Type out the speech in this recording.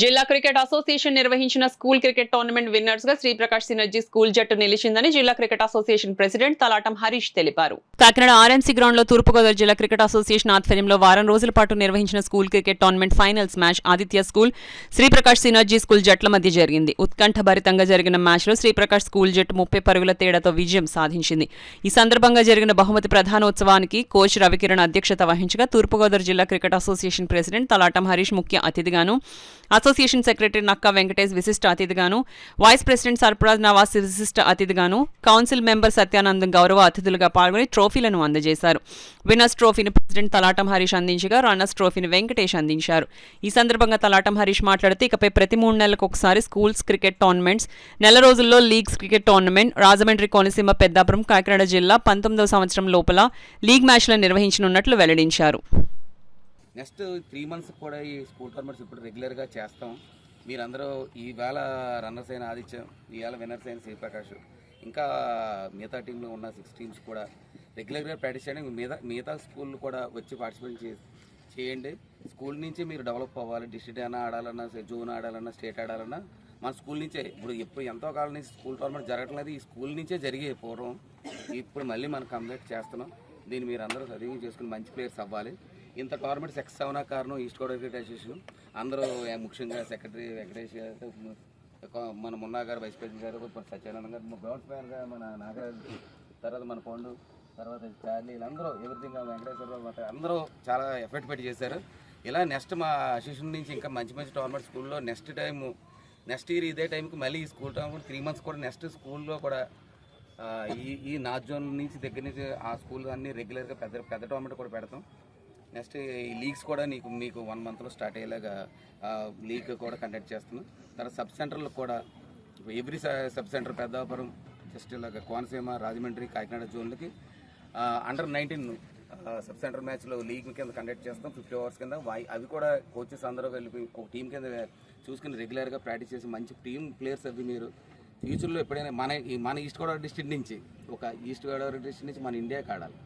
జిల్లా cricket association నిర్వహించిన school cricket tournament winners గా శ్రీప్రకాష్ సినర్జీ స్కూల్ జట్టు నిలిచిందని జిల్లా cricket association president Talatam Harish తెలిపారు. కాకినాడ ఆర్ఎంసీ గ్రౌండ్ లో తూర్పుగోదావరి జిల్లా క్రికెట్ అసోసియేషన్ ఆధ్వర్యంలో వారం రోజుల పాటు నిర్వహించిన school cricket tournament finals match Aditya school, Sri Prakash synergy school జట్ల మధ్య జరిగింది. ఉత్కంఠభరితంగా జరిగిన మ్యాచ్ లో శ్రీప్రకాష్ స్కూల్ జట్టు 30 పరుగుల తేడాతో విజయం సాధించింది. ఈ సందర్భంగా జరిగిన బహుమతి ప్రధానోత్సవానికి కోచ్ రవికిరణ్ అధ్యక్షత వహించగా తూర్పుగోదావరి జిల్లా cricket association president Talatam Harish ముఖ్య అతిథిగాను, అసోసియేషన్ సెక్రటరీ నక్కా వెంకటేష్ విశిష్ట అతిథిగాను, వైస్ ప్రెసిడెంట్ సర్ఫరాజ్ నవాజ్ విశిష్ట అతిథిగాను, కౌన్సిల్ మెంబర్ సత్యానందం గౌరవ అతిథులుగా పాల్గొని ట్రోఫీలను అందజేశారు. విన్నర్స్ ట్రోఫీని ప్రెసిడెంట్ తలాటం హరీష్ అందించగా రన్నర్స్ ట్రోఫీని వెంకటేష్ అందించారు. ఈ సందర్భంగా తలాటం హరీష్ మాట్లాడుతూ ఇకపై ప్రతి 3 నెలలకు ఒకసారి స్కూల్స్ క్రికెట్ టోర్నమెంట్స్, నెల రోజుల్లో leagues cricket tournament, Rajahmundry Konaseema Peddapuram Kakinada జిల్లా 19వ సంవత్సరం లోపల లీగ్ మ్యాచ్లను నిర్వహించనున్నట్లు వెల్లడించారు. నెక్స్ట్ 3 మంత్స్ కూడా ఈ స్కూల్ టోర్నమెంట్స్ ఇప్పుడు రెగ్యులర్గా చేస్తాం. మీరందరూ ఈవేళ రన్నర్స్ అయిన ఆదిత్యం, ఈవేళ విన్నర్స్ అయిన శ్రీప్రకాష్, ఇంకా మిగతా టీంలో ఉన్న 6 టీమ్స్ కూడా రెగ్యులర్గా ప్రాక్టీస్ చేయడానికి మిగతా స్కూల్ కూడా వచ్చి పార్టిసిపేట్ చేయండి. స్కూల్ నుంచి మీరు డెవలప్ అవ్వాలి. డిస్ట్రిక్ట్ అయినా ఆడాలన్నా, జోన్ ఆడాలన్నా, స్టేట్ ఆడాలన్నా మన స్కూల్ నుంచే. ఇప్పుడు ఎంతో కాలం నుంచి స్కూల్ టోర్నమెంట్ జరగటం లేదు. ఈ స్కూల్ నుంచే జరిగే పూర్వం ఇప్పుడు మళ్ళీ మనం కంప్లీట్ చేస్తున్నాం. దీన్ని మీరు అందరూ సద్వినియోగం చేసుకుని మంచి ప్లేయర్స్ అవ్వాలి. ఇంత టోర్నమెంట్ సక్సెస్ అవునా కారణం ఈస్ట్ గోదావరి క్రికెట్ అసోసియేషన్. అందరూ ముఖ్యంగా సెక్రటరీ వెంకటేష్ గారు, మన మున్నా గారు, వైస్ ప్రెసిడెంట్ గారు, సత్యానంద గారు, గ్రౌండ్ ఫ్యాన్గా మన నాగరాజు, తర్వాత మన పండు, తర్వాత చార్లీ, వీళ్ళందరూ ఎవ్రీథింగ్ వెంకటేశ్వరరావు అందరూ చాలా ఎఫర్ట్ పెట్టి చేశారు. ఇలా నెక్స్ట్ మా అసోసియేషన్ నుంచి ఇంకా మంచి మంచి టోర్నమెంట్ స్కూల్లో నెక్స్ట్ ఇయర్ ఇదే టైంకి మళ్ళీ ఈ స్కూల్ టోర్నమెంట్ 3 మంత్స్ కూడా నెక్స్ట్ స్కూల్లో కూడా ఈ నార్త్ జోన్ నుంచి దగ్గర నుంచి ఆ స్కూల్ అన్నీ రెగ్యులర్గా పెద్ద టోర్నమెంట్ కూడా పెడతాం. నెక్స్ట్ ఈ లీగ్స్ కూడా మీకు 1 మంత్లో స్టార్ట్ అయ్యేలాగా లీగ్ కూడా కండక్ట్ చేస్తున్నాం. తర్వాత సబ్ సెంటర్లో కూడా every sub centre Peddapuram, just ఇలాగ కోనసీమ, రాజమండ్రి, కాకినాడ జోన్లకి అండర్-19 సబ్ సెంటర్ మ్యాచ్లో లీగ్ కింద కండక్ట్ చేస్తాం 50 ఓవర్స్ కింద. అవి కూడా కోచెస్ అందరూ కలిపి ఒక టీం కింద చూసుకుని రెగ్యులర్గా ప్రాక్టీస్ చేసి మంచి టీం ప్లేయర్స్ అవి మీరు ఫ్యూచర్లో ఎప్పుడైనా మన ఈస్ట్ గోదావరి డిస్ట్రిక్ట్ నుంచి మన ఇండియాకి ఆడాలి.